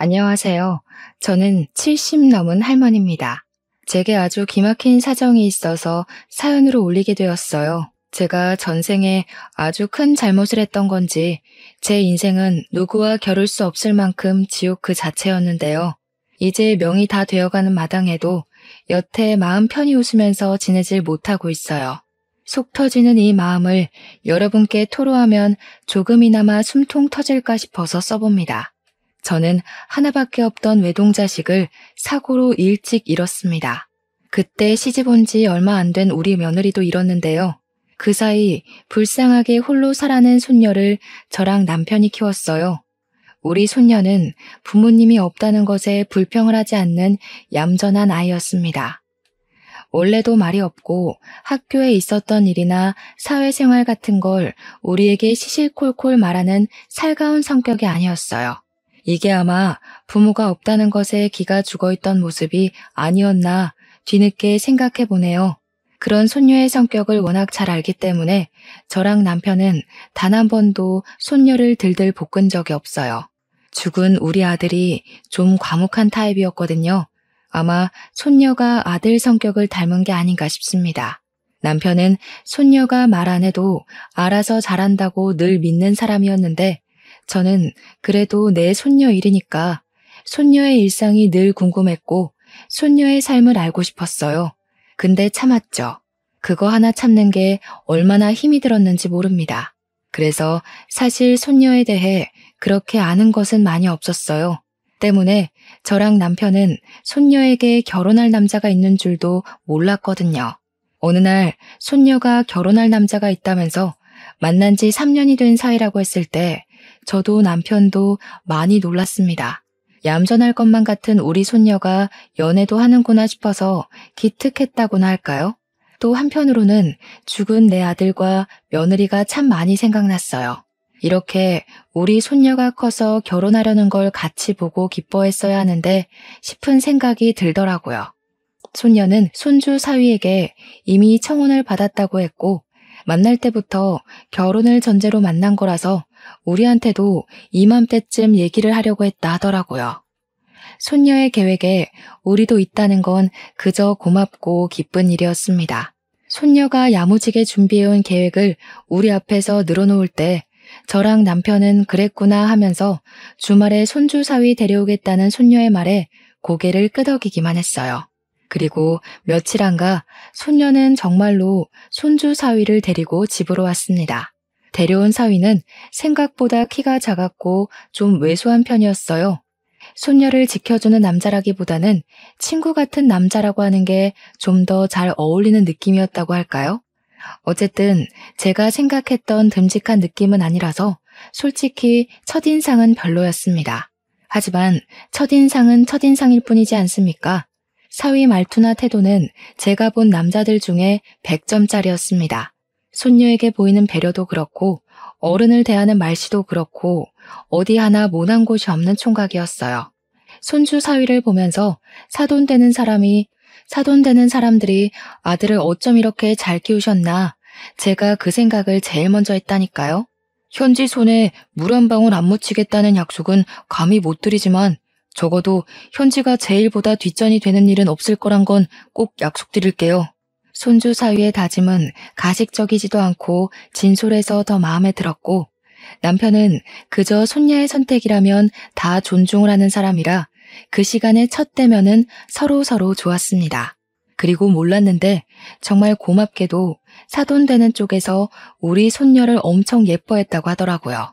안녕하세요. 저는 70 넘은 할머니입니다. 제게 아주 기막힌 사정이 있어서 사연으로 올리게 되었어요. 제가 전생에 아주 큰 잘못을 했던 건지 제 인생은 누구와 겨룰 수 없을 만큼 지옥 그 자체였는데요. 이제 명이 다 되어가는 마당에도 여태 마음 편히 웃으면서 지내질 못하고 있어요. 속 터지는 이 마음을 여러분께 토로하면 조금이나마 숨통 터질까 싶어서 써봅니다. 저는 하나밖에 없던 외동자식을 사고로 일찍 잃었습니다. 그때 시집 온 지 얼마 안 된 우리 며느리도 잃었는데요. 그 사이 불쌍하게 홀로 살아낸 손녀를 저랑 남편이 키웠어요. 우리 손녀는 부모님이 없다는 것에 불평을 하지 않는 얌전한 아이였습니다. 원래도 말이 없고 학교에 있었던 일이나 사회생활 같은 걸 우리에게 시실콜콜 말하는 살가운 성격이 아니었어요. 이게 아마 부모가 없다는 것에 기가 죽어있던 모습이 아니었나 뒤늦게 생각해 보네요. 그런 손녀의 성격을 워낙 잘 알기 때문에 저랑 남편은 단 한 번도 손녀를 들들 볶은 적이 없어요. 죽은 우리 아들이 좀 과묵한 타입이었거든요. 아마 손녀가 아들 성격을 닮은 게 아닌가 싶습니다. 남편은 손녀가 말 안 해도 알아서 잘한다고 늘 믿는 사람이었는데 저는 그래도 내 손녀 일이니까 손녀의 일상이 늘 궁금했고 손녀의 삶을 알고 싶었어요. 근데 참았죠. 그거 하나 참는 게 얼마나 힘이 들었는지 모릅니다. 그래서 사실 손녀에 대해 그렇게 아는 것은 많이 없었어요. 때문에 저랑 남편은 손녀에게 결혼할 남자가 있는 줄도 몰랐거든요. 어느 날 손녀가 결혼할 남자가 있다면서 만난 지 3년이 된 사이라고 했을 때 저도 남편도 많이 놀랐습니다. 얌전할 것만 같은 우리 손녀가 연애도 하는구나 싶어서 기특했다고나 할까요? 또 한편으로는 죽은 내 아들과 며느리가 참 많이 생각났어요. 이렇게 우리 손녀가 커서 결혼하려는 걸 같이 보고 기뻐했어야 하는데 싶은 생각이 들더라고요. 손녀는 손주 사위에게 이미 청혼을 받았다고 했고 만날 때부터 결혼을 전제로 만난 거라서 우리한테도 이맘때쯤 얘기를 하려고 했다 하더라고요. 손녀의 계획에 우리도 있다는 건 그저 고맙고 기쁜 일이었습니다. 손녀가 야무지게 준비해온 계획을 우리 앞에서 늘어놓을 때 저랑 남편은 그랬구나 하면서 주말에 손주 사위 데려오겠다는 손녀의 말에 고개를 끄덕이기만 했어요. 그리고 며칠 안가 손녀는 정말로 손주 사위를 데리고 집으로 왔습니다. 데려온 사위는 생각보다 키가 작았고 좀 왜소한 편이었어요. 손녀를 지켜주는 남자라기보다는 친구 같은 남자라고 하는 게 좀 더 잘 어울리는 느낌이었다고 할까요? 어쨌든 제가 생각했던 듬직한 느낌은 아니라서 솔직히 첫인상은 별로였습니다. 하지만 첫인상은 첫인상일 뿐이지 않습니까? 사위 말투나 태도는 제가 본 남자들 중에 100점짜리였습니다. 손녀에게 보이는 배려도 그렇고 어른을 대하는 말씨도 그렇고 어디 하나 모난 곳이 없는 총각이었어요. 손주 사위를 보면서 사돈되는 사람들이 아들을 어쩜 이렇게 잘 키우셨나 제가 그 생각을 제일 먼저 했다니까요. 현지 손에 물 한 방울 안 묻히겠다는 약속은 감히 못 드리지만 적어도 현지가 제일보다 뒷전이 되는 일은 없을 거란 건 꼭 약속드릴게요. 손주 사위의 다짐은 가식적이지도 않고 진솔해서 더 마음에 들었고 남편은 그저 손녀의 선택이라면 다 존중을 하는 사람이라 그 시간에 첫 대면은 서로 좋았습니다. 그리고 몰랐는데 정말 고맙게도 사돈되는 쪽에서 우리 손녀를 엄청 예뻐했다고 하더라고요.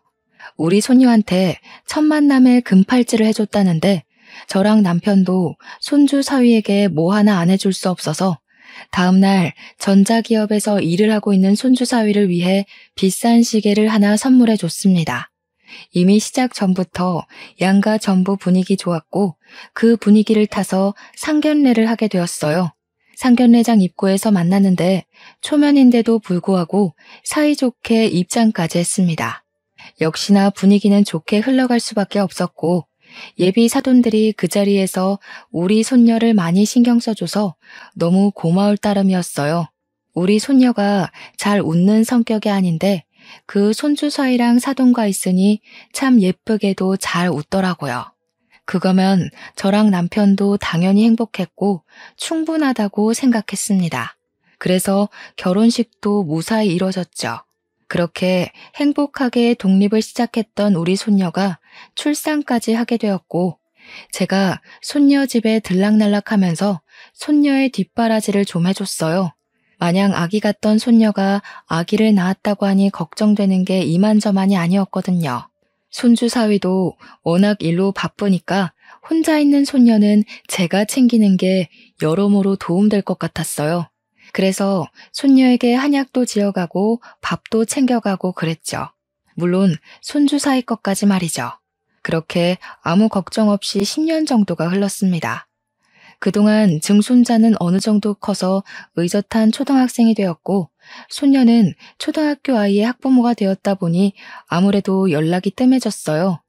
우리 손녀한테 첫 만남에 금팔찌를 해줬다는데 저랑 남편도 손주 사위에게 뭐 하나 안 해줄 수 없어서 다음날 전자기업에서 일을 하고 있는 손주 사위를 위해 비싼 시계를 하나 선물해 줬습니다. 이미 시작 전부터 양가 전부 분위기 좋았고 그 분위기를 타서 상견례를 하게 되었어요. 상견례장 입구에서 만났는데 초면인데도 불구하고 사이좋게 입장까지 했습니다. 역시나 분위기는 좋게 흘러갈 수밖에 없었고 예비 사돈들이 그 자리에서 우리 손녀를 많이 신경 써줘서 너무 고마울 따름이었어요. 우리 손녀가 잘 웃는 성격이 아닌데 그 손주 사이랑 사돈과 있으니 참 예쁘게도 잘 웃더라고요. 그거면 저랑 남편도 당연히 행복했고 충분하다고 생각했습니다. 그래서 결혼식도 무사히 이뤄졌죠. 그렇게 행복하게 독립을 시작했던 우리 손녀가 출산까지 하게 되었고, 제가 손녀 집에 들락날락하면서 손녀의 뒷바라지를 좀 해줬어요. 마냥 아기 같던 손녀가 아기를 낳았다고 하니 걱정되는 게 이만저만이 아니었거든요. 손주 사위도 워낙 일로 바쁘니까 혼자 있는 손녀는 제가 챙기는 게 여러모로 도움될 것 같았어요. 그래서 손녀에게 한약도 지어가고 밥도 챙겨가고 그랬죠. 물론 손주 사위 것까지 말이죠. 그렇게 아무 걱정 없이 10년 정도가 흘렀습니다. 그동안 증손자는 어느 정도 커서 의젓한 초등학생이 되었고, 손녀는 초등학교 아이의 학부모가 되었다 보니 아무래도 연락이 뜸해졌어요.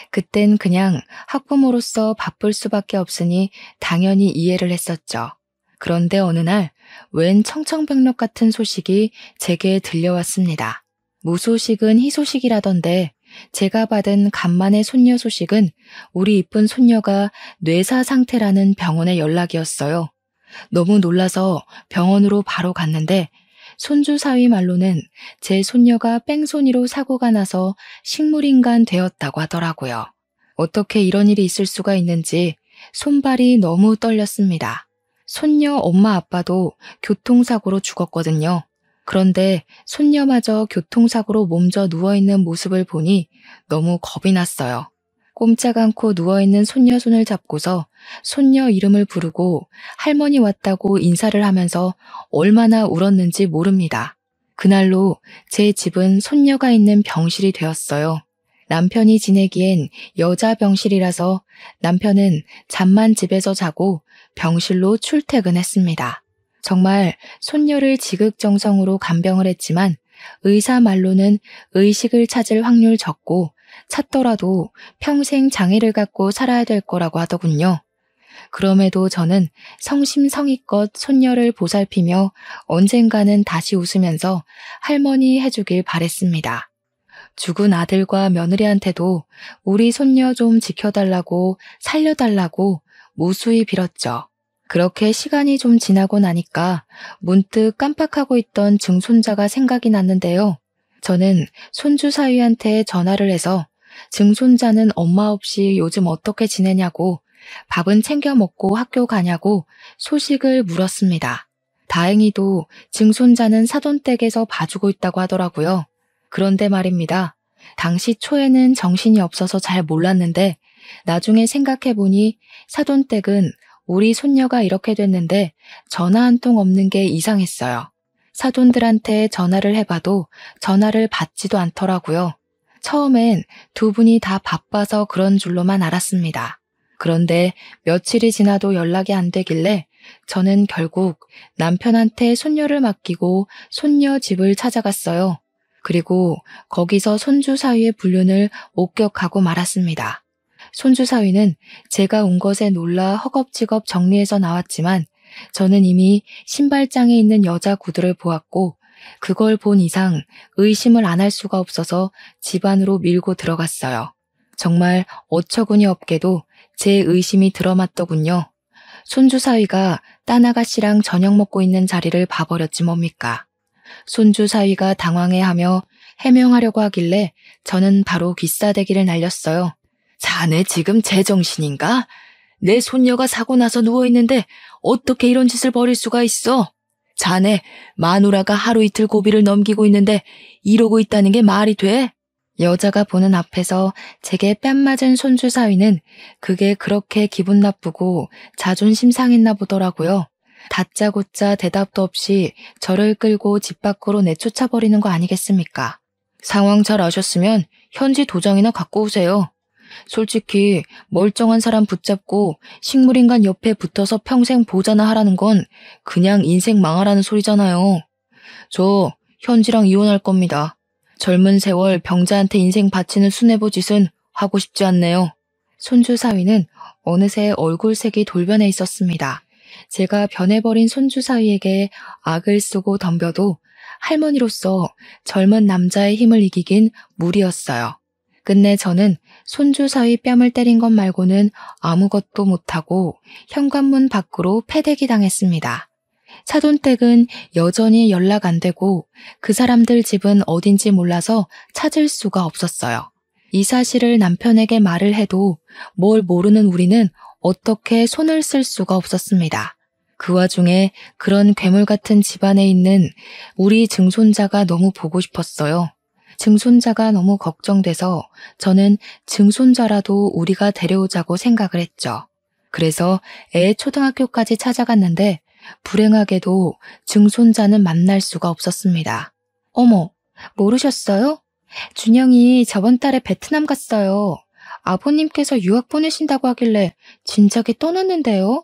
그땐 그냥 학부모로서 바쁠 수밖에 없으니 당연히 이해를 했었죠. 그런데 어느 날 웬 청천벽력 같은 소식이 제게 들려왔습니다. 무소식은 희소식이라던데 제가 받은 간만의 손녀 소식은 우리 이쁜 손녀가 뇌사 상태라는 병원의 연락이었어요. 너무 놀라서 병원으로 바로 갔는데 손주 사위 말로는 제 손녀가 뺑소니로 사고가 나서 식물인간 되었다고 하더라고요. 어떻게 이런 일이 있을 수가 있는지 손발이 너무 떨렸습니다. 손녀 엄마 아빠도 교통사고로 죽었거든요. 그런데 손녀마저 교통사고로 몸져 누워있는 모습을 보니 너무 겁이 났어요. 꼼짝 않고 누워있는 손녀 손을 잡고서 손녀 이름을 부르고 할머니 왔다고 인사를 하면서 얼마나 울었는지 모릅니다. 그날로 제 집은 손녀가 있는 병실이 되었어요. 남편이 지내기엔 여자 병실이라서 남편은 잠만 집에서 자고 병실로 출퇴근했습니다. 정말 손녀를 지극정성으로 간병을 했지만 의사 말로는 의식을 찾을 확률 적고 찾더라도 평생 장애를 갖고 살아야 될 거라고 하더군요. 그럼에도 저는 성심성의껏 손녀를 보살피며 언젠가는 다시 웃으면서 할머니 해주길 바랬습니다. 죽은 아들과 며느리한테도 우리 손녀 좀 지켜달라고 살려달라고 무수히 빌었죠. 그렇게 시간이 좀 지나고 나니까 문득 깜빡하고 있던 증손자가 생각이 났는데요. 저는 손주 사위한테 전화를 해서 증손자는 엄마 없이 요즘 어떻게 지내냐고, 밥은 챙겨 먹고 학교 가냐고 소식을 물었습니다. 다행히도 증손자는 사돈댁에서 봐주고 있다고 하더라고요. 그런데 말입니다. 당시 초에는 정신이 없어서 잘 몰랐는데 나중에 생각해보니 사돈댁은 우리 손녀가 이렇게 됐는데 전화 한 통 없는 게 이상했어요. 사돈들한테 전화를 해봐도 전화를 받지도 않더라고요. 처음엔 두 분이 다 바빠서 그런 줄로만 알았습니다. 그런데 며칠이 지나도 연락이 안 되길래 저는 결국 남편한테 손녀를 맡기고 손녀 집을 찾아갔어요. 그리고 거기서 손주 사위의 불륜을 목격하고 말았습니다. 손주 사위는 제가 온 것에 놀라 허겁지겁 정리해서 나왔지만 저는 이미 신발장에 있는 여자 구두를 보았고 그걸 본 이상 의심을 안 할 수가 없어서 집 안으로 밀고 들어갔어요. 정말 어처구니 없게도 제 의심이 들어맞더군요. 손주 사위가 딴 아가씨랑 저녁 먹고 있는 자리를 봐버렸지 뭡니까. 손주 사위가 당황해하며 해명하려고 하길래 저는 바로 귀싸대기를 날렸어요. 자네 지금 제정신인가? 내 손녀가 사고 나서 누워있는데 어떻게 이런 짓을 벌일 수가 있어? 자네 마누라가 하루 이틀 고비를 넘기고 있는데 이러고 있다는 게 말이 돼? 여자가 보는 앞에서 제게 뺨 맞은 손주 사위는 그게 그렇게 기분 나쁘고 자존심 상했나 보더라고요. 다짜고짜 대답도 없이 저를 끌고 집 밖으로 내쫓아버리는 거 아니겠습니까? 상황 잘 아셨으면 현지 도장이나 갖고 오세요. 솔직히 멀쩡한 사람 붙잡고 식물인간 옆에 붙어서 평생 보자나 하라는 건 그냥 인생 망하라는 소리잖아요. 저 현지랑 이혼할 겁니다. 젊은 세월 병자한테 인생 바치는 수뇌보 짓은 하고 싶지 않네요. 손주 사위는 어느새 얼굴색이 돌변해 있었습니다. 제가 변해버린 손주 사위에게 악을 쓰고 덤벼도 할머니로서 젊은 남자의 힘을 이기긴 무리였어요. 끝내 저는 손주 사위 뺨을 때린 것 말고는 아무것도 못하고 현관문 밖으로 패대기 당했습니다. 사돈댁은 여전히 연락 안 되고 그 사람들 집은 어딘지 몰라서 찾을 수가 없었어요. 이 사실을 남편에게 말을 해도 뭘 모르는 우리는 어떻게 손을 쓸 수가 없었습니다. 그 와중에 그런 괴물 같은 집안에 있는 우리 증손자가 너무 보고 싶었어요. 증손자가 너무 걱정돼서 저는 증손자라도 우리가 데려오자고 생각을 했죠. 그래서 애 초등학교까지 찾아갔는데 불행하게도 증손자는 만날 수가 없었습니다. 어머, 모르셨어요? 준영이 저번 달에 베트남 갔어요. 아버님께서 유학 보내신다고 하길래 진작에 떠났는데요.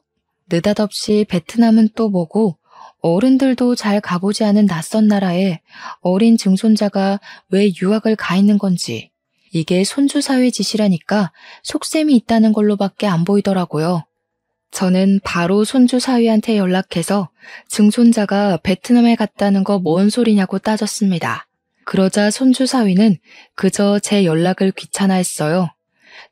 느닷없이 베트남은 또 뭐고 어른들도 잘 가보지 않은 낯선 나라에 어린 증손자가 왜 유학을 가 있는 건지 이게 손주 사위 짓이라니까 속셈이 있다는 걸로밖에 안 보이더라고요. 저는 바로 손주 사위한테 연락해서 증손자가 베트남에 갔다는 거 뭔 소리냐고 따졌습니다. 그러자 손주 사위는 그저 제 연락을 귀찮아했어요.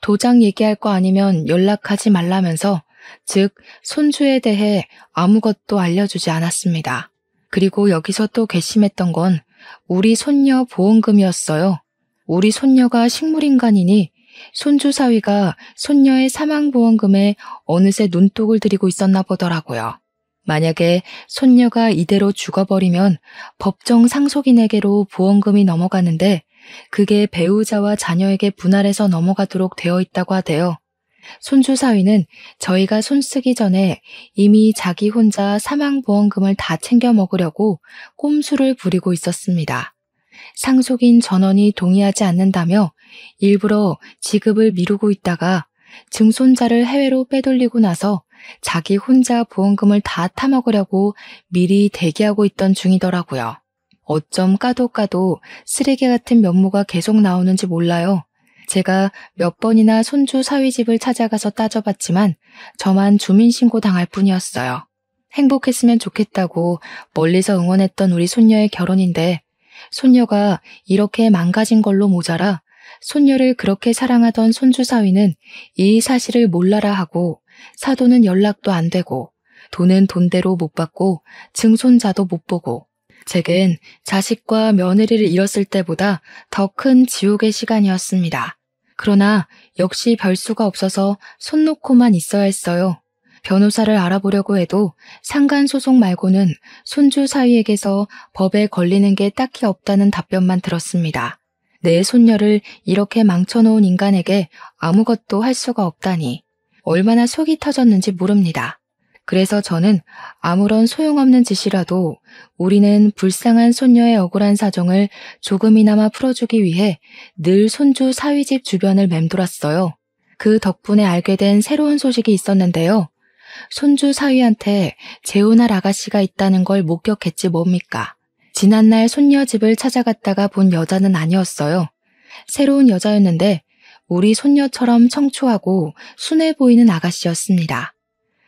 도장 얘기할 거 아니면 연락하지 말라면서 즉 손주에 대해 아무것도 알려주지 않았습니다. 그리고 여기서 또 괘씸했던 건 우리 손녀 보험금이었어요. 우리 손녀가 식물인간이니 손주 사위가 손녀의 사망보험금에 어느새 눈독을 들이고 있었나 보더라고요. 만약에 손녀가 이대로 죽어버리면 법정 상속인에게로 보험금이 넘어가는데 그게 배우자와 자녀에게 분할해서 넘어가도록 되어 있다고 하대요. 손주 사위는 저희가 손쓰기 전에 이미 자기 혼자 사망보험금을 다 챙겨 먹으려고 꼼수를 부리고 있었습니다. 상속인 전원이 동의하지 않는다며 일부러 지급을 미루고 있다가 증손자를 해외로 빼돌리고 나서 자기 혼자 보험금을 다 타먹으려고 미리 대기하고 있던 중이더라고요. 어쩜 까도 쓰레기 같은 면모가 계속 나오는지 몰라요. 제가 몇 번이나 손주 사위 집을 찾아가서 따져봤지만 저만 주민신고 당할 뿐이었어요. 행복했으면 좋겠다고 멀리서 응원했던 우리 손녀의 결혼인데 손녀가 이렇게 망가진 걸로 모자라 손녀를 그렇게 사랑하던 손주 사위는 이 사실을 몰라라 하고 사돈은 연락도 안 되고 돈은 돈대로 못 받고 증손자도 못 보고 제겐 자식과 며느리를 잃었을 때보다 더 큰 지옥의 시간이었습니다. 그러나 역시 별 수가 없어서 손 놓고만 있어야 했어요. 변호사를 알아보려고 해도 상간소송 말고는 손주 사위에게서 법에 걸리는 게 딱히 없다는 답변만 들었습니다. 내 손녀를 이렇게 망쳐놓은 인간에게 아무것도 할 수가 없다니 얼마나 속이 터졌는지 모릅니다. 그래서 저는 아무런 소용없는 짓이라도 우리는 불쌍한 손녀의 억울한 사정을 조금이나마 풀어주기 위해 늘 손주 사위 집 주변을 맴돌았어요. 그 덕분에 알게 된 새로운 소식이 있었는데요. 손주 사위한테 재혼할 아가씨가 있다는 걸 목격했지 뭡니까? 지난날 손녀 집을 찾아갔다가 본 여자는 아니었어요. 새로운 여자였는데 우리 손녀처럼 청초하고 순해 보이는 아가씨였습니다.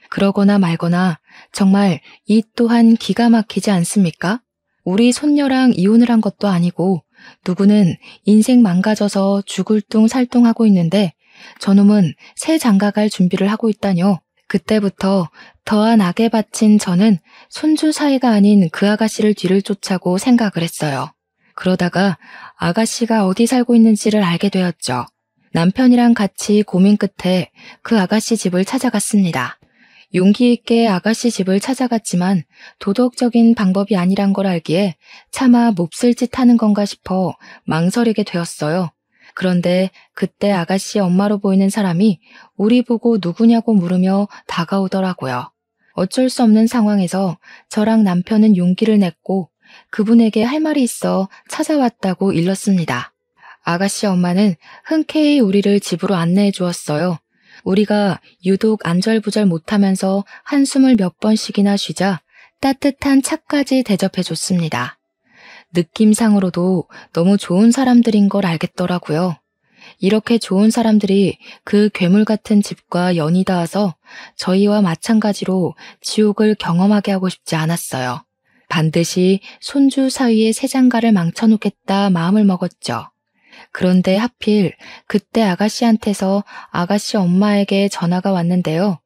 그러거나 말거나 정말 이 또한 기가 막히지 않습니까? 우리 손녀랑 이혼을 한 것도 아니고 누구는 인생 망가져서 죽을 둥 살둥하고 있는데 저놈은 새 장가갈 준비를 하고 있다뇨. 그때부터 더한 악에 바친 저는 손주 사이가 아닌 그 아가씨를 뒤를 쫓아고 생각을 했어요. 그러다가 아가씨가 어디 살고 있는지를 알게 되었죠. 남편이랑 같이 고민 끝에 그 아가씨 집을 찾아갔습니다. 용기 있게 아가씨 집을 찾아갔지만 도덕적인 방법이 아니란 걸 알기에 차마 몹쓸 짓 하는 건가 싶어 망설이게 되었어요. 그런데 그때 아가씨 엄마로 보이는 사람이 우리 보고 누구냐고 물으며 다가오더라고요. 어쩔 수 없는 상황에서 저랑 남편은 용기를 냈고 그분에게 할 말이 있어 찾아왔다고 일렀습니다. 아가씨 엄마는 흔쾌히 우리를 집으로 안내해 주었어요. 우리가 유독 안절부절 못하면서 한숨을 몇 번씩이나 쉬자 따뜻한 차까지 대접해 줬습니다. 느낌상으로도 너무 좋은 사람들인 걸 알겠더라고요. 이렇게 좋은 사람들이 그 괴물 같은 집과 연이 닿아서 저희와 마찬가지로 지옥을 경험하게 하고 싶지 않았어요. 반드시 손주 사위의 새 장가를 망쳐놓겠다 마음을 먹었죠. 그런데 하필 그때 아가씨한테서 아가씨 엄마에게 전화가 왔는데요.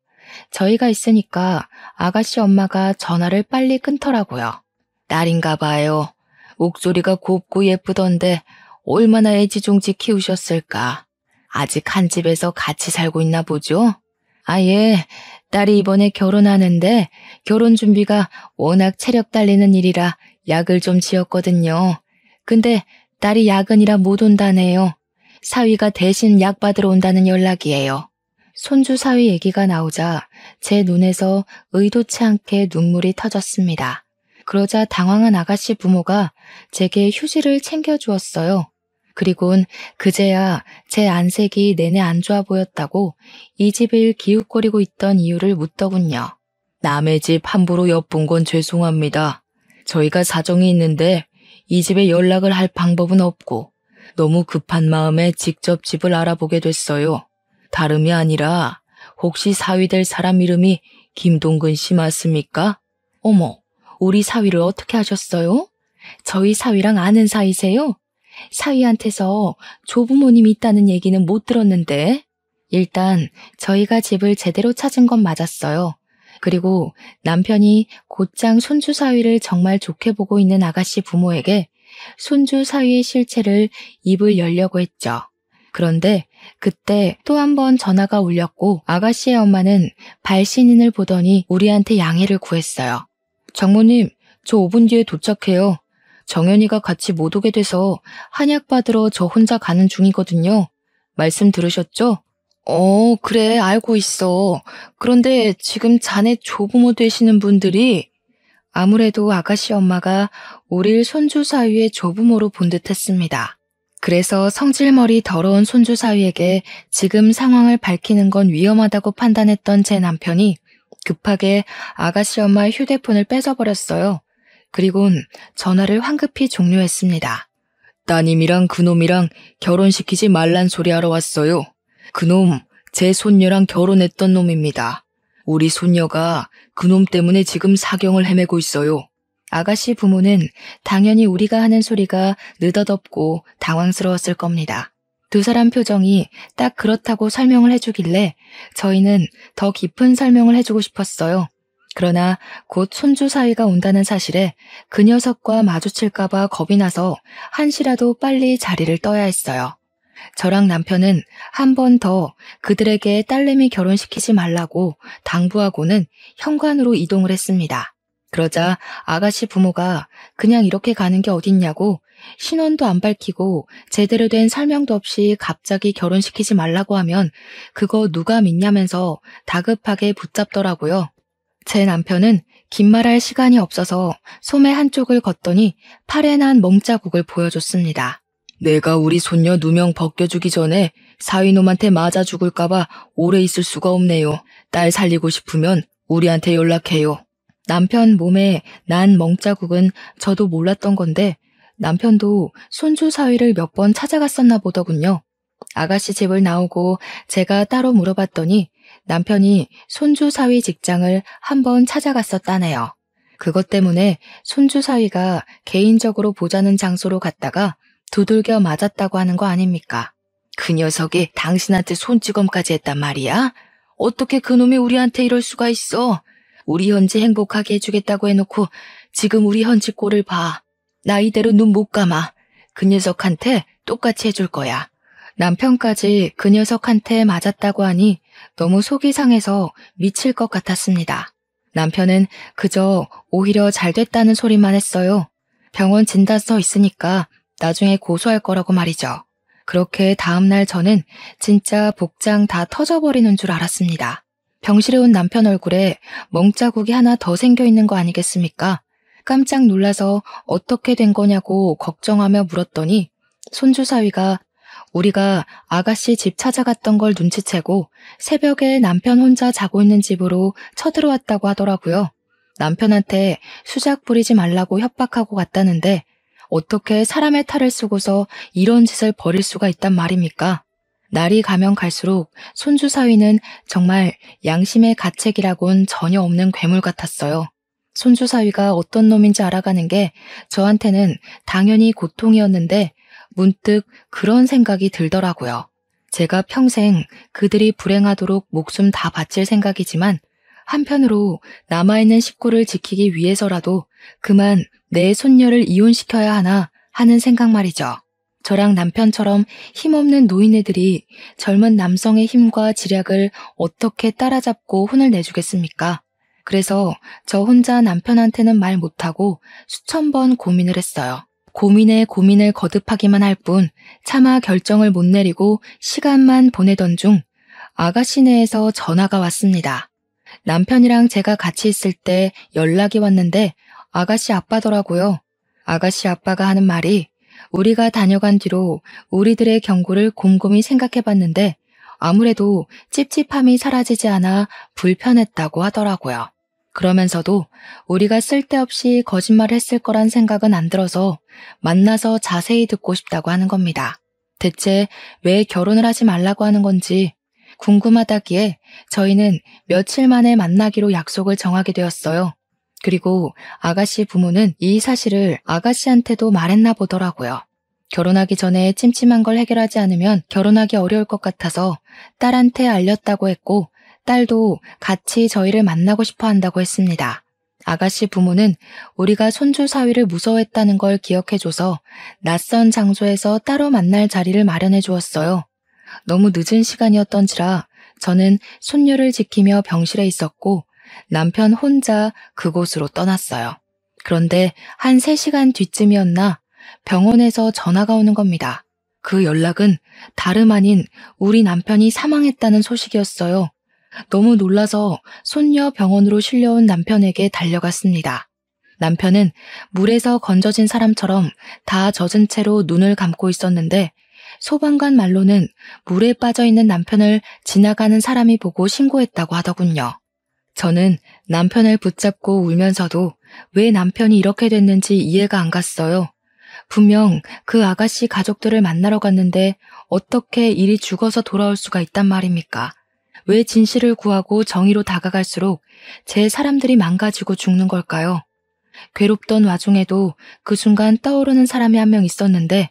저희가 있으니까 아가씨 엄마가 전화를 빨리 끊더라고요. 딸인가 봐요. 목소리가 곱고 예쁘던데 얼마나 애지중지 키우셨을까. 아직 한 집에서 같이 살고 있나 보죠? 아, 예. 딸이 이번에 결혼하는데 결혼 준비가 워낙 체력 딸리는 일이라 약을 좀 지었거든요. 근데 딸이 야근이라 못 온다네요. 사위가 대신 약 받으러 온다는 연락이에요. 손주 사위 얘기가 나오자 제 눈에서 의도치 않게 눈물이 터졌습니다. 그러자 당황한 아가씨 부모가 제게 휴지를 챙겨주었어요. 그리곤 그제야 제 안색이 내내 안 좋아 보였다고 이 집을 기웃거리고 있던 이유를 묻더군요. 남의 집 함부로 엿본 건 죄송합니다. 저희가 사정이 있는데 이 집에 연락을 할 방법은 없고 너무 급한 마음에 직접 집을 알아보게 됐어요. 다름이 아니라 혹시 사위 될 사람 이름이 김동근 씨 맞습니까? 어머, 우리 사위를 어떻게 하셨어요? 저희 사위랑 아는 사이세요? 사위한테서 조부모님이 있다는 얘기는 못 들었는데. 일단 저희가 집을 제대로 찾은 건 맞았어요. 그리고 남편이 곧장 손주 사위를 정말 좋게 보고 있는 아가씨 부모에게 손주 사위의 실체를 입을 열려고 했죠. 그런데 그때 또 한 번 전화가 울렸고 아가씨의 엄마는 발신인을 보더니 우리한테 양해를 구했어요. 장모님, 저 5분 뒤에 도착해요. 정연이가 같이 못 오게 돼서 한약 받으러 저 혼자 가는 중이거든요. 말씀 들으셨죠? 그래, 알고 있어. 그런데 지금 자네 조부모 되시는 분들이 아무래도 아가씨 엄마가 우릴 손주 사위의 조부모로 본 듯했습니다. 그래서 성질머리 더러운 손주 사위에게 지금 상황을 밝히는 건 위험하다고 판단했던 제 남편이 급하게 아가씨 엄마의 휴대폰을 뺏어버렸어요. 그리곤 전화를 황급히 종료했습니다. 따님이랑 그놈이랑 결혼시키지 말란 소리 하러 왔어요. 그놈 제 손녀랑 결혼했던 놈입니다. 우리 손녀가 그놈 때문에 지금 사경을 헤매고 있어요. 아가씨 부모는 당연히 우리가 하는 소리가 느닷없고 당황스러웠을 겁니다. 두 사람 표정이 딱 그렇다고 설명을 해주길래 저희는 더 깊은 설명을 해주고 싶었어요. 그러나 곧 손주 사위가 온다는 사실에 그 녀석과 마주칠까봐 겁이 나서 한시라도 빨리 자리를 떠야 했어요. 저랑 남편은 한 번 더 그들에게 딸내미 결혼시키지 말라고 당부하고는 현관으로 이동을 했습니다. 그러자 아가씨 부모가 그냥 이렇게 가는 게 어딨냐고 신원도 안 밝히고 제대로 된 설명도 없이 갑자기 결혼시키지 말라고 하면 그거 누가 믿냐면서 다급하게 붙잡더라고요. 제 남편은 긴 말할 시간이 없어서 소매 한쪽을 걷더니 팔에 난 멍자국을 보여줬습니다. 내가 우리 손녀 누명 벗겨주기 전에 사위놈한테 맞아 죽을까봐 오래 있을 수가 없네요. 딸 살리고 싶으면 우리한테 연락해요. 남편 몸에 난 멍자국은 저도 몰랐던 건데 남편도 손주 사위를 몇 번 찾아갔었나 보더군요. 아가씨 집을 나오고 제가 따로 물어봤더니 남편이 손주 사위 직장을 한번 찾아갔었다네요. 그것 때문에 손주 사위가 개인적으로 보자는 장소로 갔다가 두들겨 맞았다고 하는 거 아닙니까? 그 녀석이 당신한테 손찌검까지 했단 말이야? 어떻게 그놈이 우리한테 이럴 수가 있어? 우리 현지 행복하게 해주겠다고 해놓고 지금 우리 현지 꼴을 봐. 나 이대로 눈 못 감아. 그 녀석한테 똑같이 해줄 거야. 남편까지 그 녀석한테 맞았다고 하니 너무 속이 상해서 미칠 것 같았습니다. 남편은 그저 오히려 잘 됐다는 소리만 했어요. 병원 진단서 있으니까 나중에 고소할 거라고 말이죠. 그렇게 다음날 저는 진짜 복장 다 터져버리는 줄 알았습니다. 병실에 온 남편 얼굴에 멍자국이 하나 더 생겨있는 거 아니겠습니까? 깜짝 놀라서 어떻게 된 거냐고 걱정하며 물었더니 손주 사위가 우리가 아가씨 집 찾아갔던 걸 눈치채고 새벽에 남편 혼자 자고 있는 집으로 쳐들어왔다고 하더라고요. 남편한테 수작 부리지 말라고 협박하고 갔다는데 어떻게 사람의 탈을 쓰고서 이런 짓을 벌일 수가 있단 말입니까? 날이 가면 갈수록 손주 사위는 정말 양심의 가책이라곤 전혀 없는 괴물 같았어요. 손주 사위가 어떤 놈인지 알아가는 게 저한테는 당연히 고통이었는데 문득 그런 생각이 들더라고요. 제가 평생 그들이 불행하도록 목숨 다 바칠 생각이지만 한편으로 남아있는 식구를 지키기 위해서라도 그만 내 손녀를 이혼시켜야 하나 하는 생각 말이죠. 저랑 남편처럼 힘없는 노인네들이 젊은 남성의 힘과 지략을 어떻게 따라잡고 혼을 내주겠습니까? 그래서 저 혼자 남편한테는 말 못하고 수천 번 고민을 했어요. 고민에 고민을 거듭하기만 할 뿐 차마 결정을 못 내리고 시간만 보내던 중 아가씨네에서 전화가 왔습니다. 남편이랑 제가 같이 있을 때 연락이 왔는데 아가씨 아빠더라고요. 아가씨 아빠가 하는 말이 우리가 다녀간 뒤로 우리들의 경고를 곰곰이 생각해봤는데 아무래도 찝찝함이 사라지지 않아 불편했다고 하더라고요. 그러면서도 우리가 쓸데없이 거짓말을 했을 거란 생각은 안 들어서 만나서 자세히 듣고 싶다고 하는 겁니다. 대체 왜 결혼을 하지 말라고 하는 건지 궁금하다기에 저희는 며칠 만에 만나기로 약속을 정하게 되었어요. 그리고 아가씨 부모는 이 사실을 아가씨한테도 말했나 보더라고요. 결혼하기 전에 찜찜한 걸 해결하지 않으면 결혼하기 어려울 것 같아서 딸한테 알렸다고 했고 딸도 같이 저희를 만나고 싶어 한다고 했습니다. 아가씨 부모는 우리가 손주 사위를 무서워했다는 걸 기억해줘서 낯선 장소에서 따로 만날 자리를 마련해 주었어요. 너무 늦은 시간이었던지라 저는 손녀를 지키며 병실에 있었고 남편 혼자 그곳으로 떠났어요. 그런데 한 3시간 뒤쯤이었나 병원에서 전화가 오는 겁니다. 그 연락은 다름 아닌 우리 남편이 사망했다는 소식이었어요. 너무 놀라서 손녀 병원으로 실려온 남편에게 달려갔습니다. 남편은 물에서 건져진 사람처럼 다 젖은 채로 눈을 감고 있었는데 소방관 말로는 물에 빠져있는 남편을 지나가는 사람이 보고 신고했다고 하더군요. 저는 남편을 붙잡고 울면서도 왜 남편이 이렇게 됐는지 이해가 안 갔어요. 분명 그 아가씨 가족들을 만나러 갔는데 어떻게 일이 죽어서 돌아올 수가 있단 말입니까? 왜 진실을 구하고 정의로 다가갈수록 제 사람들이 망가지고 죽는 걸까요? 괴롭던 와중에도 그 순간 떠오르는 사람이 한 명 있었는데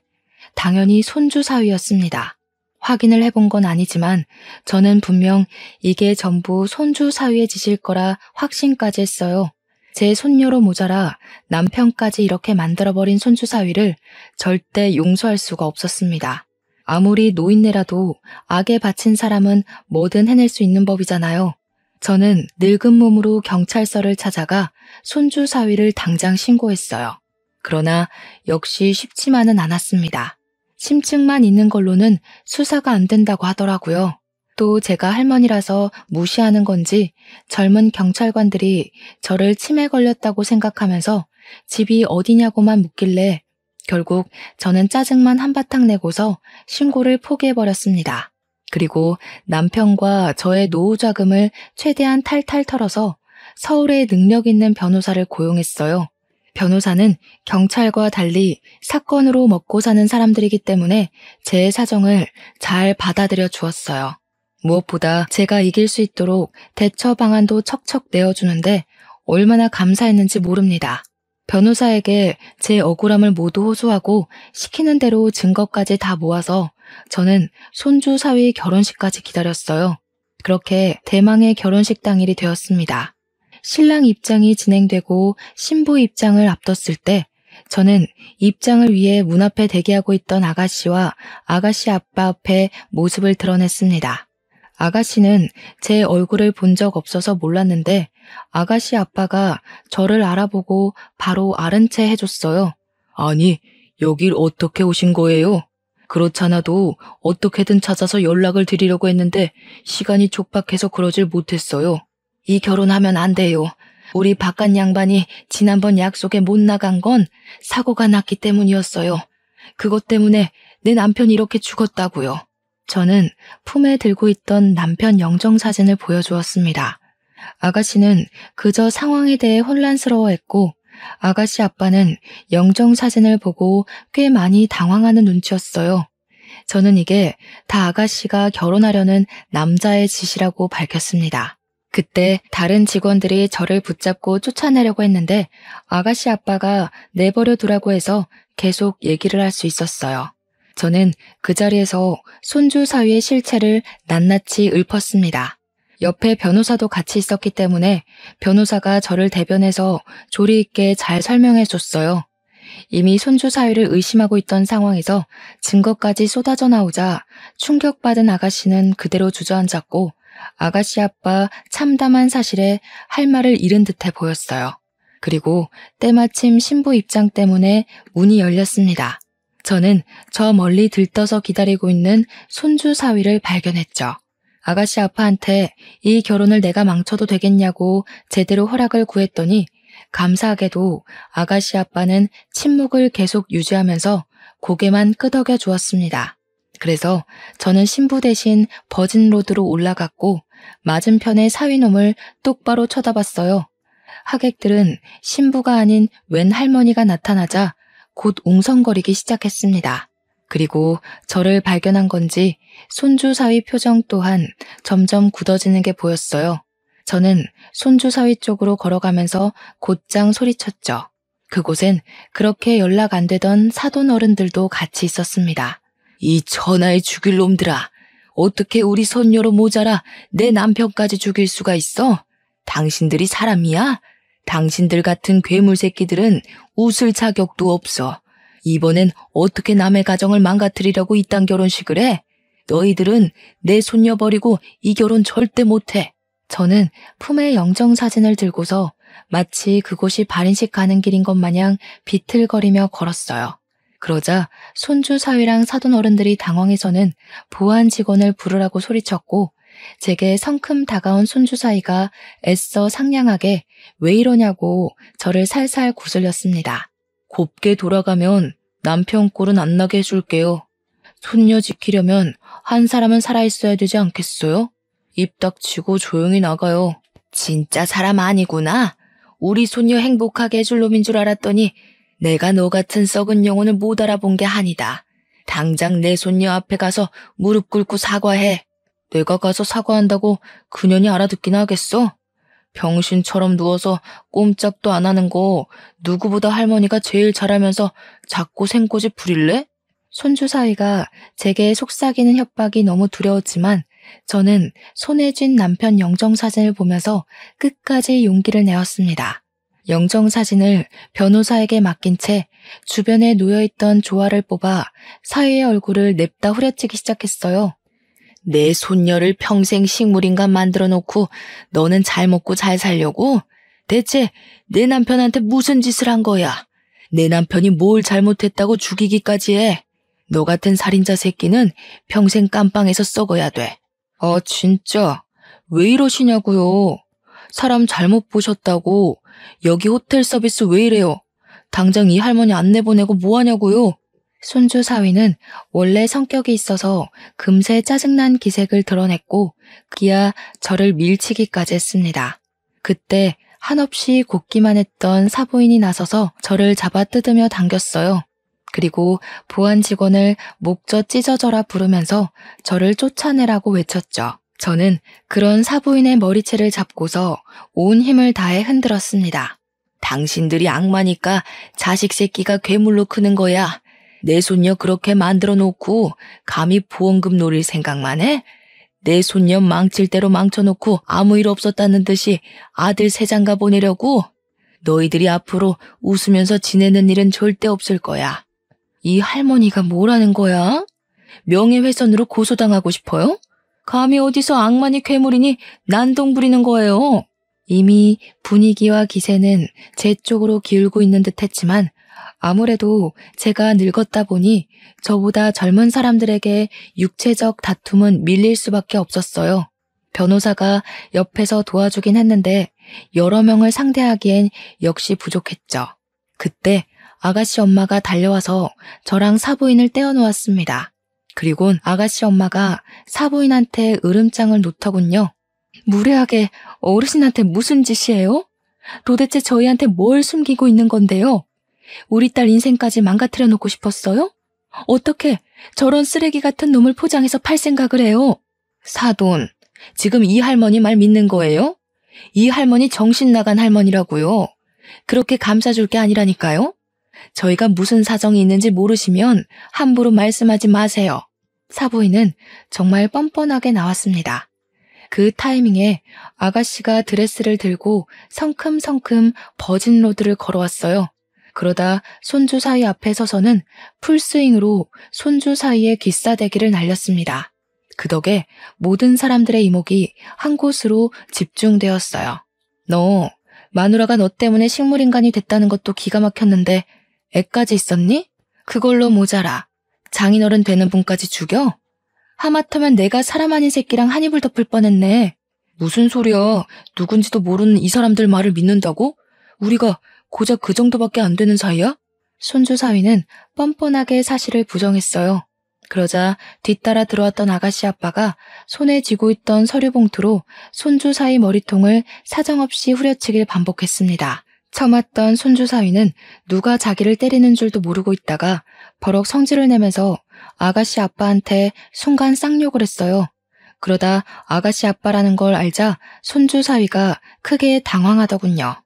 당연히 손주 사위였습니다. 확인을 해본 건 아니지만 저는 분명 이게 전부 손주 사위의 짓일 거라 확신까지 했어요. 제 손녀로 모자라 남편까지 이렇게 만들어버린 손주 사위를 절대 용서할 수가 없었습니다. 아무리 노인네라도 악에 바친 사람은 뭐든 해낼 수 있는 법이잖아요. 저는 늙은 몸으로 경찰서를 찾아가 손주 사위를 당장 신고했어요. 그러나 역시 쉽지만은 않았습니다. 심증만 있는 걸로는 수사가 안 된다고 하더라고요. 또 제가 할머니라서 무시하는 건지 젊은 경찰관들이 저를 치매 걸렸다고 생각하면서 집이 어디냐고만 묻길래 결국 저는 짜증만 한바탕 내고서 신고를 포기해버렸습니다. 그리고 남편과 저의 노후 자금을 최대한 탈탈 털어서 서울에 능력 있는 변호사를 고용했어요. 변호사는 경찰과 달리 사건으로 먹고 사는 사람들이기 때문에 제 사정을 잘 받아들여 주었어요. 무엇보다 제가 이길 수 있도록 대처 방안도 척척 내어주는데 얼마나 감사했는지 모릅니다. 변호사에게 제 억울함을 모두 호소하고 시키는 대로 증거까지 다 모아서 저는 손주 사위 결혼식까지 기다렸어요. 그렇게 대망의 결혼식 당일이 되었습니다. 신랑 입장이 진행되고 신부 입장을 앞뒀을 때 저는 입장을 위해 문 앞에 대기하고 있던 아가씨와 아가씨 아빠 앞에 모습을 드러냈습니다. 아가씨는 제 얼굴을 본 적 없어서 몰랐는데 아가씨 아빠가 저를 알아보고 바로 아는 체 해줬어요. 아니, 여길 어떻게 오신 거예요? 그렇잖아도 어떻게든 찾아서 연락을 드리려고 했는데 시간이 촉박해서 그러질 못했어요. 이 결혼하면 안 돼요. 우리 바깥 양반이 지난번 약속에 못 나간 건 사고가 났기 때문이었어요. 그것 때문에 내 남편이 이렇게 죽었다고요. 저는 품에 들고 있던 남편 영정사진을 보여주었습니다. 아가씨는 그저 상황에 대해 혼란스러워했고 아가씨 아빠는 영정사진을 보고 꽤 많이 당황하는 눈치였어요. 저는 이게 다 아가씨가 결혼하려는 남자의 짓이라고 밝혔습니다. 그때 다른 직원들이 저를 붙잡고 쫓아내려고 했는데 아가씨 아빠가 내버려 두라고 해서 계속 얘기를 할 수 있었어요. 저는 그 자리에서 손주 사위의 실체를 낱낱이 읊었습니다. 옆에 변호사도 같이 있었기 때문에 변호사가 저를 대변해서 조리 있게 잘 설명해 줬어요. 이미 손주 사위를 의심하고 있던 상황에서 증거까지 쏟아져 나오자 충격받은 아가씨는 그대로 주저앉았고 아가씨 아빠 참담한 사실에 할 말을 잃은 듯해 보였어요. 그리고 때마침 신부 입장 때문에 문이 열렸습니다. 저는 저 멀리 들떠서 기다리고 있는 손주 사위를 발견했죠. 아가씨 아빠한테 이 결혼을 내가 망쳐도 되겠냐고 제대로 허락을 구했더니 감사하게도 아가씨 아빠는 침묵을 계속 유지하면서 고개만 끄덕여 주었습니다. 그래서 저는 신부 대신 버진로드로 올라갔고 맞은편의 사위놈을 똑바로 쳐다봤어요. 하객들은 신부가 아닌 웬 할머니가 나타나자 곧 웅성거리기 시작했습니다. 그리고 저를 발견한 건지 손주 사위 표정 또한 점점 굳어지는 게 보였어요. 저는 손주 사위 쪽으로 걸어가면서 곧장 소리쳤죠. 그곳엔 그렇게 연락 안 되던 사돈 어른들도 같이 있었습니다. 이 천하의 죽일 놈들아, 어떻게 우리 손녀로 모자라 내 남편까지 죽일 수가 있어? 당신들이 사람이야? 당신들 같은 괴물 새끼들은 웃을 자격도 없어. 이번엔 어떻게 남의 가정을 망가뜨리려고 이딴 결혼식을 해? 너희들은 내 손녀 버리고 이 결혼 절대 못해. 저는 품에 영정사진을 들고서 마치 그곳이 발인식 가는 길인 것 마냥 비틀거리며 걸었어요. 그러자 손주 사위랑 사돈 어른들이 당황해서는 보안 직원을 부르라고 소리쳤고 제게 성큼 다가온 손주 사위가 애써 상냥하게 왜 이러냐고 저를 살살 구슬렸습니다. 곱게 돌아가면 남편 꼴은 안 나게 해줄게요. 손녀 지키려면 한 사람은 살아있어야 되지 않겠어요? 입 닥치고 조용히 나가요. 진짜 사람 아니구나. 우리 손녀 행복하게 해줄 놈인 줄 알았더니 내가 너 같은 썩은 영혼을 못 알아본 게 아니다. 당장 내 손녀 앞에 가서 무릎 꿇고 사과해. 내가 가서 사과한다고 그년이 알아듣긴 하겠어? 병신처럼 누워서 꼼짝도 안 하는 거 누구보다 할머니가 제일 잘하면서 자꾸 생고집 부릴래? 손주 사위가 제게 속삭이는 협박이 너무 두려웠지만 저는 손에 쥔 남편 영정사진을 보면서 끝까지 용기를 내었습니다. 영정사진을 변호사에게 맡긴 채 주변에 놓여있던 조화를 뽑아 사위의 얼굴을 냅다 후려치기 시작했어요. 내 손녀를 평생 식물인간 만들어 놓고 너는 잘 먹고 잘 살려고? 대체 내 남편한테 무슨 짓을 한 거야? 내 남편이 뭘 잘못했다고 죽이기까지 해? 너 같은 살인자 새끼는 평생 깜빵에서 썩어야 돼. 아 진짜 왜 이러시냐고요. 사람 잘못 보셨다고. 여기 호텔 서비스 왜 이래요? 당장 이 할머니 안 내보내고 뭐하냐고요. 손주 사위는 원래 성격이 있어서 금세 짜증난 기색을 드러냈고 기야 저를 밀치기까지 했습니다. 그때 한없이 곱기만 했던 사부인이 나서서 저를 잡아 뜯으며 당겼어요. 그리고 보안 직원을 목젖 찢어져라 부르면서 저를 쫓아내라고 외쳤죠. 저는 그런 사부인의 머리채를 잡고서 온 힘을 다해 흔들었습니다. 당신들이 악마니까 자식 새끼가 괴물로 크는 거야. 내 손녀 그렇게 만들어 놓고 감히 보험금 노릴 생각만 해? 내 손녀 망칠 대로 망쳐놓고 아무 일 없었다는 듯이 아들 새장가 보내려고? 너희들이 앞으로 웃으면서 지내는 일은 절대 없을 거야. 이 할머니가 뭐라는 거야? 명예훼손으로 고소당하고 싶어요? 감히 어디서 악마니 괴물이니 난동 부리는 거예요. 이미 분위기와 기세는 제 쪽으로 기울고 있는 듯 했지만 아무래도 제가 늙었다 보니 저보다 젊은 사람들에게 육체적 다툼은 밀릴 수밖에 없었어요. 변호사가 옆에서 도와주긴 했는데 여러 명을 상대하기엔 역시 부족했죠. 그때 아가씨 엄마가 달려와서 저랑 사부인을 떼어놓았습니다. 그리곤 아가씨 엄마가 사부인한테 으름장을 놓더군요. 무례하게 어르신한테 무슨 짓이에요? 도대체 저희한테 뭘 숨기고 있는 건데요? 우리 딸 인생까지 망가뜨려 놓고 싶었어요? 어떻게 저런 쓰레기 같은 놈을 포장해서 팔 생각을 해요? 사돈, 지금 이 할머니 말 믿는 거예요? 이 할머니 정신 나간 할머니라고요. 그렇게 감싸줄 게 아니라니까요? 저희가 무슨 사정이 있는지 모르시면 함부로 말씀하지 마세요. 사부인은 정말 뻔뻔하게 나왔습니다. 그 타이밍에 아가씨가 드레스를 들고 성큼성큼 버진로드를 걸어왔어요. 그러다 손주 사위 앞에 서서는 풀스윙으로 손주 사이에 귀싸대기를 날렸습니다. 그 덕에 모든 사람들의 이목이 한 곳으로 집중되었어요. 너, 마누라가 너 때문에 식물인간이 됐다는 것도 기가 막혔는데 애까지 있었니? 그걸로 모자라. 장인어른 되는 분까지 죽여? 하마터면 내가 사람 아닌 새끼랑 한 이불 덮을 뻔했네. 무슨 소리야. 누군지도 모르는 이 사람들 말을 믿는다고? 우리가 고작 그 정도밖에 안 되는 사이야? 손주 사위는 뻔뻔하게 사실을 부정했어요. 그러자 뒤따라 들어왔던 아가씨 아빠가 손에 쥐고 있던 서류 봉투로 손주 사위 머리통을 사정없이 후려치길 반복했습니다. 처맞던 손주 사위는 누가 자기를 때리는 줄도 모르고 있다가 버럭 성질을 내면서 아가씨 아빠한테 순간 쌍욕을 했어요. 그러다 아가씨 아빠라는 걸 알자 손주 사위가 크게 당황하더군요.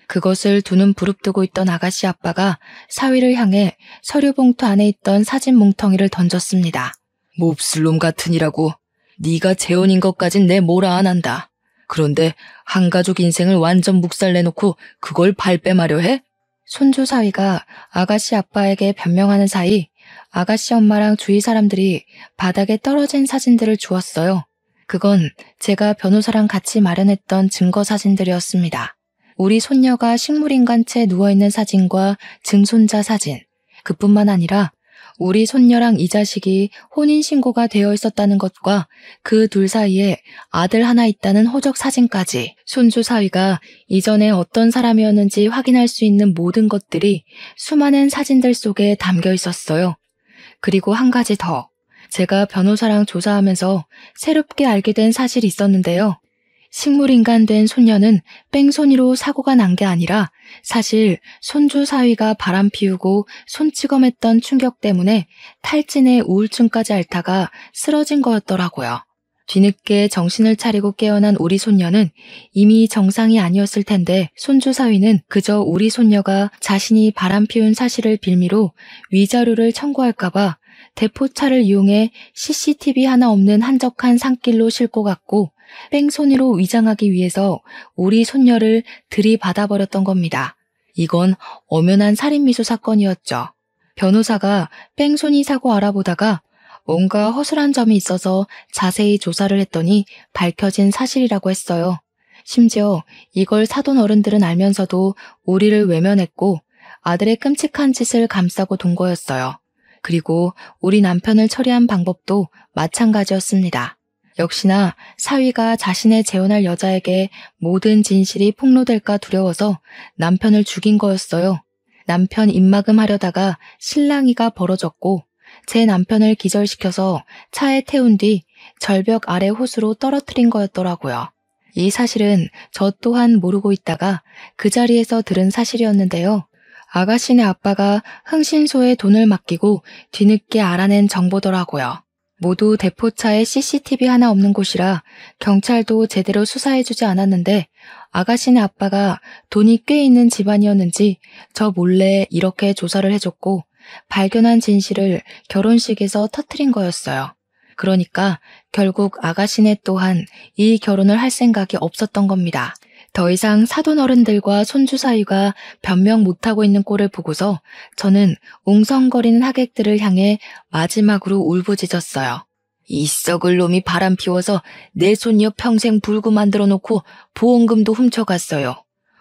그것을 두 눈 부릅뜨고 있던 아가씨 아빠가 사위를 향해 서류 봉투 안에 있던 사진 뭉텅이를 던졌습니다. 몹쓸 놈 같으니라고. 네가 재혼인 것까진 내 뭐라 안 한다. 그런데 한 가족 인생을 완전 묵살내놓고 그걸 발뺌하려 해? 손주 사위가 아가씨 아빠에게 변명하는 사이 아가씨 엄마랑 주위 사람들이 바닥에 떨어진 사진들을 주었어요. 그건 제가 변호사랑 같이 마련했던 증거 사진들이었습니다. 우리 손녀가 식물인간 채 누워있는 사진과 증손자 사진, 그뿐만 아니라 우리 손녀랑 이 자식이 혼인신고가 되어 있었다는 것과 그 둘 사이에 아들 하나 있다는 호적 사진까지 손주 사위가 이전에 어떤 사람이었는지 확인할 수 있는 모든 것들이 수많은 사진들 속에 담겨 있었어요. 그리고 한 가지 더, 제가 변호사랑 조사하면서 새롭게 알게 된 사실이 있었는데요. 식물인간 된 손녀는 뺑소니로 사고가 난 게 아니라 사실 손주 사위가 바람 피우고 손찌검했던 충격 때문에 탈진에 우울증까지 앓다가 쓰러진 거였더라고요. 뒤늦게 정신을 차리고 깨어난 우리 손녀는 이미 정상이 아니었을 텐데 손주 사위는 그저 우리 손녀가 자신이 바람 피운 사실을 빌미로 위자료를 청구할까봐 대포차를 이용해 CCTV 하나 없는 한적한 산길로 싣고 갔고 뺑소니로 위장하기 위해서 우리 손녀를 들이받아버렸던 겁니다. 이건 엄연한 살인미수 사건이었죠. 변호사가 뺑소니 사고 알아보다가 뭔가 허술한 점이 있어서 자세히 조사를 했더니 밝혀진 사실이라고 했어요. 심지어 이걸 사돈 어른들은 알면서도 우리를 외면했고 아들의 끔찍한 짓을 감싸고 돈 거였어요. 그리고 우리 남편을 처리한 방법도 마찬가지였습니다. 역시나 사위가 자신의 재혼할 여자에게 모든 진실이 폭로될까 두려워서 남편을 죽인 거였어요. 남편 입막음 하려다가 실랑이가 벌어졌고 제 남편을 기절시켜서 차에 태운 뒤 절벽 아래 호수로 떨어뜨린 거였더라고요. 이 사실은 저 또한 모르고 있다가 그 자리에서 들은 사실이었는데요. 아가씨네 아빠가 흥신소에 돈을 맡기고 뒤늦게 알아낸 정보더라고요. 모두 대포차에 CCTV 하나 없는 곳이라 경찰도 제대로 수사해주지 않았는데 아가씨네 아빠가 돈이 꽤 있는 집안이었는지 저 몰래 이렇게 조사를 해줬고 발견한 진실을 결혼식에서 터뜨린 거였어요. 그러니까 결국 아가씨네 또한 이 결혼을 할 생각이 없었던 겁니다. 더 이상 사돈 어른들과 손주 사위가 변명 못하고 있는 꼴을 보고서 저는 웅성거리는 하객들을 향해 마지막으로 울부짖었어요. 이 썩을 놈이 바람 피워서 내 손녀 평생 불구 만들어 놓고 보험금도 훔쳐갔어요.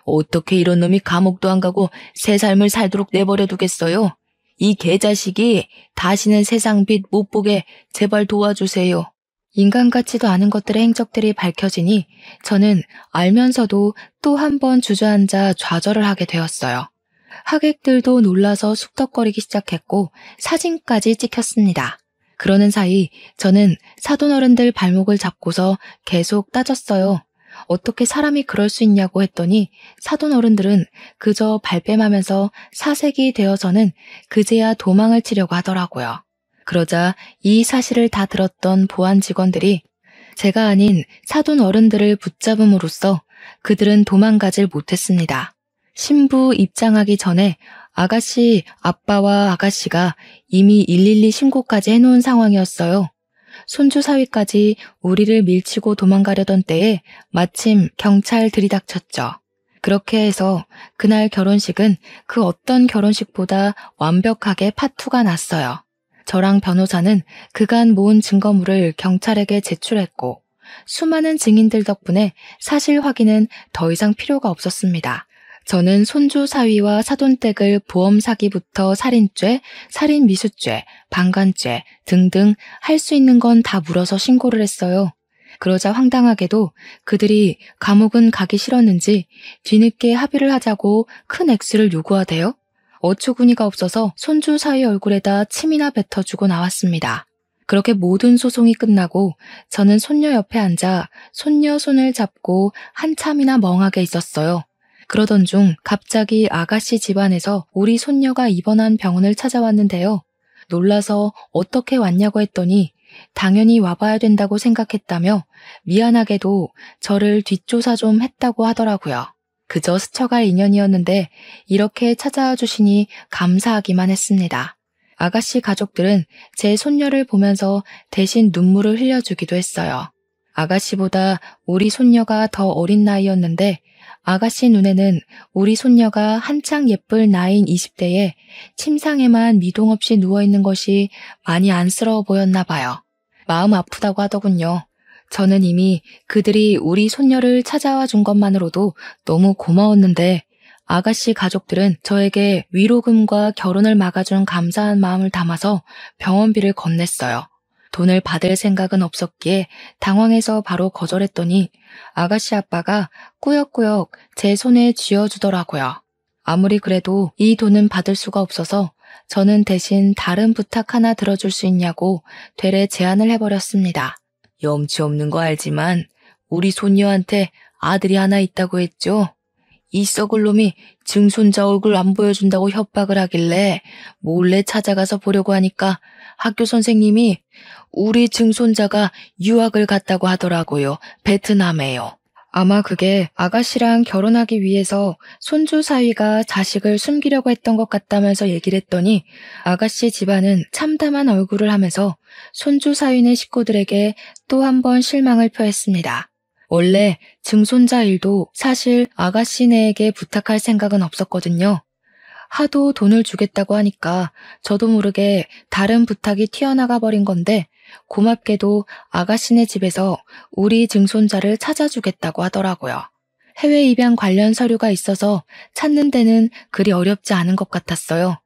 어떻게 이런 놈이 감옥도 안 가고 새 삶을 살도록 내버려 두겠어요? 이 개자식이 다시는 세상 빛 못 보게 제발 도와주세요. 인간 같지도 않은 것들의 행적들이 밝혀지니 저는 알면서도 또 한 번 주저앉아 좌절을 하게 되었어요. 하객들도 놀라서 숙덕거리기 시작했고 사진까지 찍혔습니다. 그러는 사이 저는 사돈 어른들 발목을 잡고서 계속 따졌어요. 어떻게 사람이 그럴 수 있냐고 했더니 사돈 어른들은 그저 발뺌하면서 사색이 되어서는 그제야 도망을 치려고 하더라고요. 그러자 이 사실을 다 들었던 보안 직원들이 제가 아닌 사돈 어른들을 붙잡음으로써 그들은 도망가질 못했습니다. 신부 입장하기 전에 아가씨 아빠와 아가씨가 이미 112 신고까지 해놓은 상황이었어요. 손주 사위까지 우리를 밀치고 도망가려던 때에 마침 경찰 들이닥쳤죠. 그렇게 해서 그날 결혼식은 그 어떤 결혼식보다 완벽하게 파투가 났어요. 저랑 변호사는 그간 모은 증거물을 경찰에게 제출했고 수많은 증인들 덕분에 사실 확인은 더 이상 필요가 없었습니다. 저는 손주 사위와 사돈댁을 보험 사기부터 살인죄, 살인미수죄, 방관죄 등등 할 수 있는 건 다 물어서 신고를 했어요. 그러자 황당하게도 그들이 감옥은 가기 싫었는지 뒤늦게 합의를 하자고 큰 액수를 요구하대요. 어처구니가 없어서 손주 사위 얼굴에다 침이나 뱉어주고 나왔습니다. 그렇게 모든 소송이 끝나고 저는 손녀 옆에 앉아 손녀 손을 잡고 한참이나 멍하게 있었어요. 그러던 중 갑자기 아가씨 집안에서 우리 손녀가 입원한 병원을 찾아왔는데요. 놀라서 어떻게 왔냐고 했더니 당연히 와봐야 된다고 생각했다며 미안하게도 저를 뒷조사 좀 했다고 하더라고요. 그저 스쳐갈 인연이었는데 이렇게 찾아와 주시니 감사하기만 했습니다. 아가씨 가족들은 제 손녀를 보면서 대신 눈물을 흘려주기도 했어요. 아가씨보다 우리 손녀가 더 어린 나이였는데 아가씨 눈에는 우리 손녀가 한창 예쁠 나이인 20대에 침상에만 미동 없이 누워있는 것이 많이 안쓰러워 보였나 봐요. 마음 아프다고 하더군요. 저는 이미 그들이 우리 손녀를 찾아와 준 것만으로도 너무 고마웠는데 아가씨 가족들은 저에게 위로금과 결혼을 막아준 감사한 마음을 담아서 병원비를 건넸어요. 돈을 받을 생각은 없었기에 당황해서 바로 거절했더니 아가씨 아빠가 꾸역꾸역 제 손에 쥐어주더라고요. 아무리 그래도 이 돈은 받을 수가 없어서 저는 대신 다른 부탁 하나 들어줄 수 있냐고 되레 제안을 해버렸습니다. 염치 없는 거 알지만 우리 손녀한테 아들이 하나 있다고 했죠? 이 썩을 놈이 증손자 얼굴 안 보여준다고 협박을 하길래 몰래 찾아가서 보려고 하니까 학교 선생님이 우리 증손자가 유학을 갔다고 하더라고요. 베트남에요. 아마 그게 아가씨랑 결혼하기 위해서 손주 사위가 자식을 숨기려고 했던 것 같다면서 얘기를 했더니 아가씨 집안은 참담한 얼굴을 하면서 손주 사위네 식구들에게 또 한 번 실망을 표했습니다. 원래 증손자 일도 사실 아가씨네에게 부탁할 생각은 없었거든요. 하도 돈을 주겠다고 하니까 저도 모르게 다른 부탁이 튀어나가 버린 건데 고맙게도 아가씨네 집에서 우리 증손자를 찾아주겠다고 하더라고요. 해외 입양 관련 서류가 있어서 찾는 데는 그리 어렵지 않은 것 같았어요.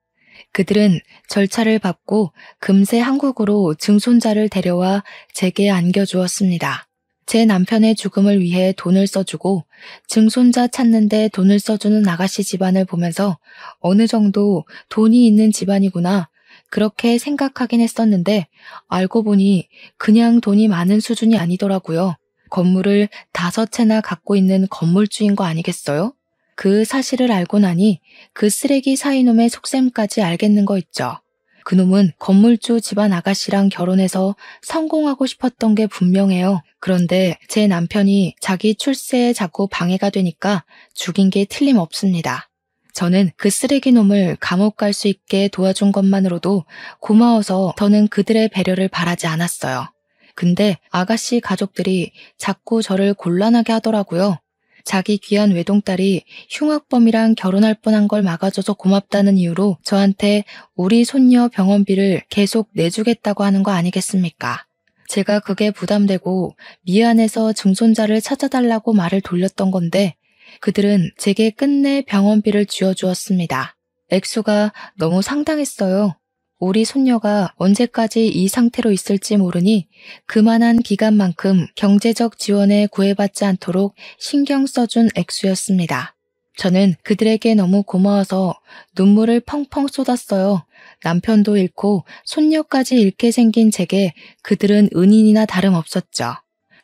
그들은 절차를 밟고 금세 한국으로 증손자를 데려와 제게 안겨주었습니다. 제 남편의 죽음을 위해 돈을 써주고 증손자 찾는데 돈을 써주는 아가씨 집안을 보면서 어느 정도 돈이 있는 집안이구나 그렇게 생각하긴 했었는데 알고 보니 그냥 돈이 많은 수준이 아니더라고요. 건물을 5채나 갖고 있는 건물주인 거 아니겠어요? 그 사실을 알고 나니 그 쓰레기 사이놈의 속셈까지 알겠는 거 있죠. 그놈은 건물주 집안 아가씨랑 결혼해서 성공하고 싶었던 게 분명해요. 그런데 제 남편이 자기 출세에 자꾸 방해가 되니까 죽인 게 틀림없습니다. 저는 그 쓰레기 놈을 감옥 갈 수 있게 도와준 것만으로도 고마워서 저는 그들의 배려를 바라지 않았어요. 근데 아가씨 가족들이 자꾸 저를 곤란하게 하더라고요. 자기 귀한 외동딸이 흉악범이랑 결혼할 뻔한 걸 막아줘서 고맙다는 이유로 저한테 우리 손녀 병원비를 계속 내주겠다고 하는 거 아니겠습니까? 제가 그게 부담되고 미안해서 증손자를 찾아달라고 말을 돌렸던 건데 그들은 제게 끝내 병원비를 쥐어주었습니다. 액수가 너무 상당했어요. 우리 손녀가 언제까지 이 상태로 있을지 모르니 그만한 기간만큼 경제적 지원에 구애받지 않도록 신경 써준 액수였습니다. 저는 그들에게 너무 고마워서 눈물을 펑펑 쏟았어요. 남편도 잃고 손녀까지 잃게 생긴 제게 그들은 은인이나 다름없었죠.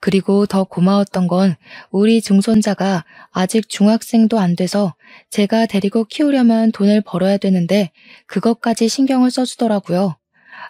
그리고 더 고마웠던 건 우리 증손자가 아직 중학생도 안 돼서 제가 데리고 키우려면 돈을 벌어야 되는데 그것까지 신경을 써주더라고요.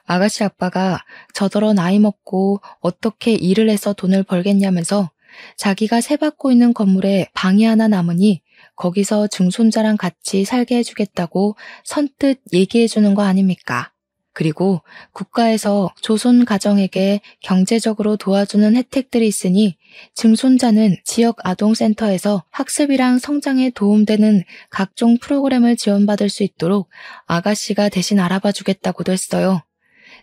아가씨 아빠가 저더러 나이 먹고 어떻게 일을 해서 돈을 벌겠냐면서 자기가 세받고 있는 건물에 방이 하나 남으니 거기서 증손자랑 같이 살게 해주겠다고 선뜻 얘기해주는 거 아닙니까? 그리고 국가에서 조손 가정에게 경제적으로 도와주는 혜택들이 있으니 증손자는 지역 아동센터에서 학습이랑 성장에 도움되는 각종 프로그램을 지원받을 수 있도록 아가씨가 대신 알아봐 주겠다고도 했어요.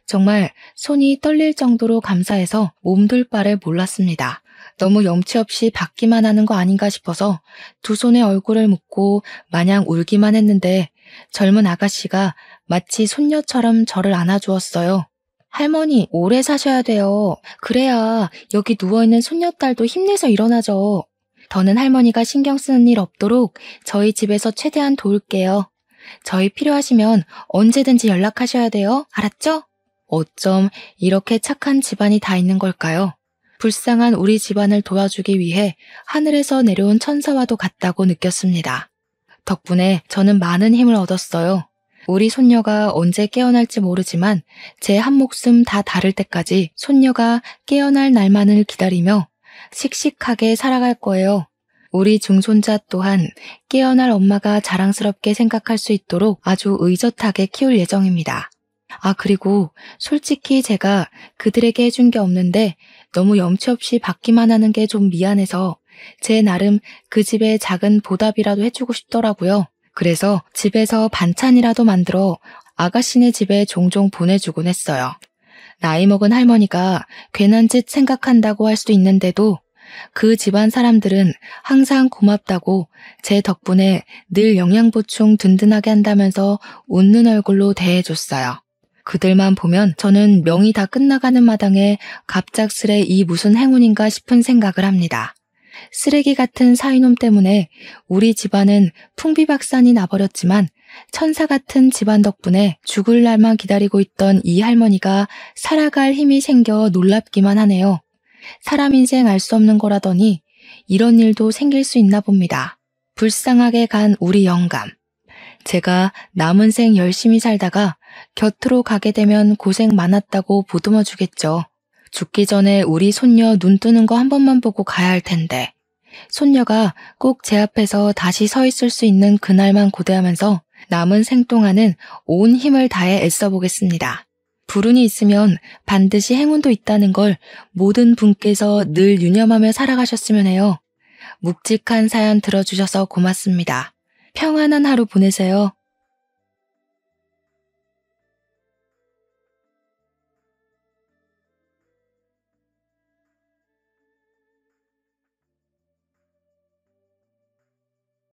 정말 손이 떨릴 정도로 감사해서 몸둘 바를 몰랐습니다. 너무 염치 없이 받기만 하는 거 아닌가 싶어서 두 손에 얼굴을 묻고 마냥 울기만 했는데 젊은 아가씨가 마치 손녀처럼 저를 안아주었어요. 할머니, 오래 사셔야 돼요. 그래야 여기 누워있는 손녀딸도 힘내서 일어나죠. 더는 할머니가 신경 쓰는 일 없도록 저희 집에서 최대한 도울게요. 저희 필요하시면 언제든지 연락하셔야 돼요. 알았죠? 어쩜 이렇게 착한 집안이 다 있는 걸까요? 불쌍한 우리 집안을 도와주기 위해 하늘에서 내려온 천사와도 같다고 느꼈습니다. 덕분에 저는 많은 힘을 얻었어요. 우리 손녀가 언제 깨어날지 모르지만 제 한 목숨 다 다를 때까지 손녀가 깨어날 날만을 기다리며 씩씩하게 살아갈 거예요. 우리 증손자 또한 깨어날 엄마가 자랑스럽게 생각할 수 있도록 아주 의젓하게 키울 예정입니다. 그리고 솔직히 제가 그들에게 해준 게 없는데 너무 염치 없이 받기만 하는 게 좀 미안해서 제 나름 그 집에 작은 보답이라도 해주고 싶더라고요. 그래서 집에서 반찬이라도 만들어 아가씨네 집에 종종 보내주곤 했어요. 나이 먹은 할머니가 괜한 짓 생각한다고 할 수도 있는데도 그 집안 사람들은 항상 고맙다고 제 덕분에 늘 영양보충 든든하게 한다면서 웃는 얼굴로 대해줬어요. 그들만 보면 저는 명이 다 끝나가는 마당에 갑작스레 이 무슨 행운인가 싶은 생각을 합니다. 쓰레기 같은 사위놈 때문에 우리 집안은 풍비박산이 나버렸지만 천사 같은 집안 덕분에 죽을 날만 기다리고 있던 이 할머니가 살아갈 힘이 생겨 놀랍기만 하네요. 사람 인생 알 수 없는 거라더니 이런 일도 생길 수 있나 봅니다. 불쌍하게 간 우리 영감. 제가 남은 생 열심히 살다가 곁으로 가게 되면 고생 많았다고 보듬어 주겠죠. 죽기 전에 우리 손녀 눈 뜨는 거 한 번만 보고 가야 할 텐데 손녀가 꼭 제 앞에서 다시 서 있을 수 있는 그날만 고대하면서 남은 생 동안은 온 힘을 다해 애써보겠습니다. 불운이 있으면 반드시 행운도 있다는 걸 모든 분께서 늘 유념하며 살아가셨으면 해요. 묵직한 사연 들어주셔서 고맙습니다. 평안한 하루 보내세요.